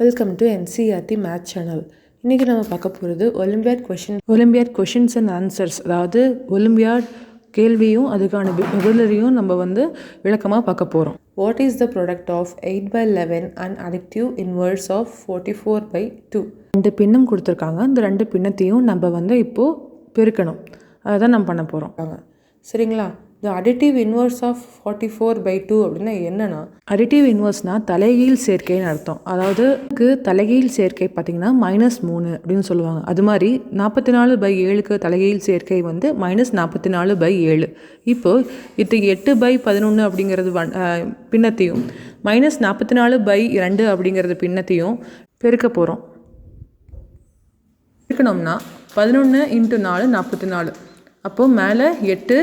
Welcome to NCERT maths channel. இன்றைக்கி நம்ம பார்க்க போகிறது ஒலிம்பியாட் கொஷின்ஸ் அண்ட் ஆன்சர்ஸ். அதாவது ஒலிம்பியாட் கேள்வியும் அதுக்கான பதிலையும் நம்ம விளக்கமாக பார்க்க போகிறோம். What is the product of 8/11 and அடிக்டிவ் இன்வர்ஸ் ஆஃப் 44/2? 2 பின்னம் கொடுத்துருக்காங்க. இந்த 2 பின்னத்தையும் நம்ம இப்போது பெருக்கணும். அதை தான் நம்ம பண்ண போகிறோம். சரிங்களா? த அடிட்டிவ் இன்வர்ஸ் ஆஃப் 44/2 அப்படின்னா என்னென்னா, அடிட்டிவ் இன்வர்ஸ்னால் தலைகீழ் சேர்க்கைன்னு அர்த்தம். அதாவது தலைகீழ் சேர்க்கை பார்த்திங்கன்னா -3 அப்படின்னு சொல்லுவாங்க. அது மாதிரி 44/7க்கு தலைகீழ் சேர்க்கை -44/7. இப்போது இது 8/11 அப்படிங்கிறது பின்னத்தையும் -44/2 அப்படிங்கிறது பின்னத்தையும் பெருக்க போகிறோம். பெருக்கணும்னா 11 × 4 44. அப்போது மேலே 8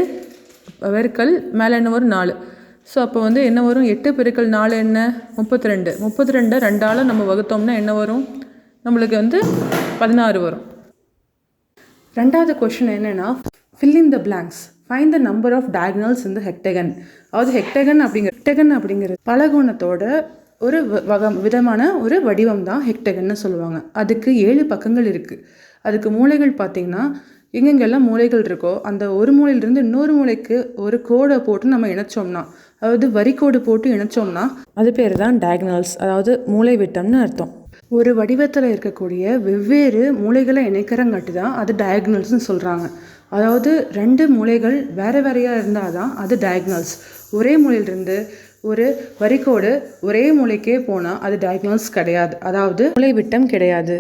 பெருக்கல் மேலே என்ன வரும் 4. ஸோ அப்போ என்ன வரும், 8 பெருக்கல் 4 என்ன 32. 32 2ஆல் நம்ம வகுத்தோம்னா என்ன வரும், நம்மளுக்கு 16 வரும். ரெண்டாவது கொஷின் என்னென்னா, fill in the blanks, find the number of diagonals in the hectagon. அதாவது ஹெக்டகன் அப்படிங்கிற பலகோணத்தோட ஒரு விதமான ஒரு வடிவம் தான் ஹெக்டகன்னு சொல்லுவாங்க. அதுக்கு 7 பக்கங்கள் இருக்குது. அதுக்கு மூலைகள் பார்த்திங்கன்னா, எங்கெங்கெல்லாம் மூலைகள் இருக்கோ அந்த ஒரு மூலையிலிருந்து இன்னொரு மூலைக்கு ஒரு கோடை போட்டு நம்ம இணைச்சோம்னா, அதாவது வரிக்கோடு போட்டு இணைச்சோம்னா அது பேர் தான் டயகனல்ஸ், அதாவது மூலை விட்டம்னு அர்த்தம். ஒரு வடிவத்தில் இருக்கக்கூடிய வெவ்வேறு மூலைகளை இணைக்கிறங்காட்டி தான் அது டயகனல்ஸ்னு சொல்கிறாங்க. அதாவது 2 மூலைகள் வேறு வேறையாக இருந்தால் தான் அது டயகனல்ஸ். ஒரே மூலையிலிருந்து ஒரு வரிக்கோடு ஒரே மூலைக்கே போனால் அது டயகனல்ஸ் கிடையாது, அதாவது மூலை விட்டம் கிடையாது.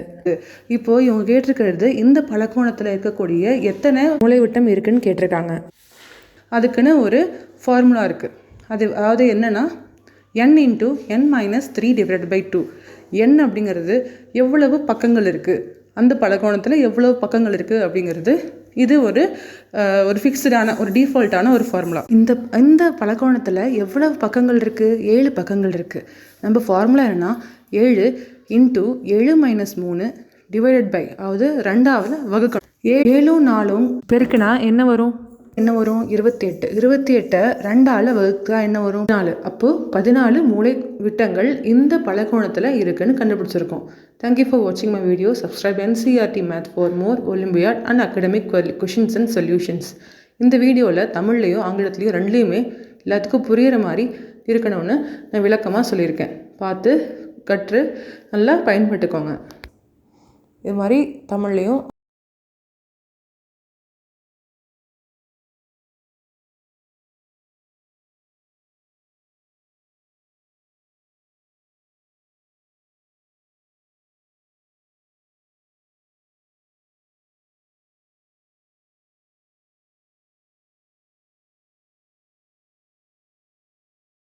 இப்போது இவங்க கேட்டிருக்கிறது, இந்த பலகோணத்தில் இருக்கக்கூடிய எத்தனை மூலை விட்டம் இருக்குன்னு கேட்டிருக்காங்க. அதுக்குன்னு ஒரு ஃபார்முலா இருக்குது. அதாவது என்னென்னா, n × n - 3/2. n அப்படிங்கிறது எவ்வளவு பக்கங்கள் இருக்குது, அந்த பலகோணத்தில் எவ்வளவு பக்கங்கள் இருக்குது அப்படிங்கிறது இது ஒரு ஃபிக்ஸ்டான ஒரு டிஃபால்ட்டான ஒரு ஃபார்முலா. இந்த பலகோணத்தில் எவ்வளவு பக்கங்கள் இருக்குது, 7 பக்கங்கள் இருக்குது. நம்ம ஃபார்முலா என்னென்னா, 7 × 7 - 3 / அதாவது 2ஆல் வகுக்கணும். 7ம் 4ம் பெருக்கினா என்ன வரும் 28. 28 2ஆல் வகுத்தா என்ன வரும் 4. அப்போது 14 மூலை விட்டங்கள் இந்த பலகோணத்தில் இருக்குன்னு கண்டுபிடிச்சிருக்கோம். தேங்க்யூ ஃபார் வாட்சிங் my video. Subscribe NCERT math for more olympiad and academic questions and solutions. இந்த வீடியோவில் தமிழ்லையும் ஆங்கிலத்துலேயும் ரெண்டுலேயுமே எல்லாத்துக்கும் புரிகிற மாதிரி இருக்கணும்னு நான் விளக்கமாக சொல்லியிருக்கேன். பார்த்து கற்று நல்லா பயன்பட்டுக்கோங்க. இது மாதிரி தமிழ்லையும்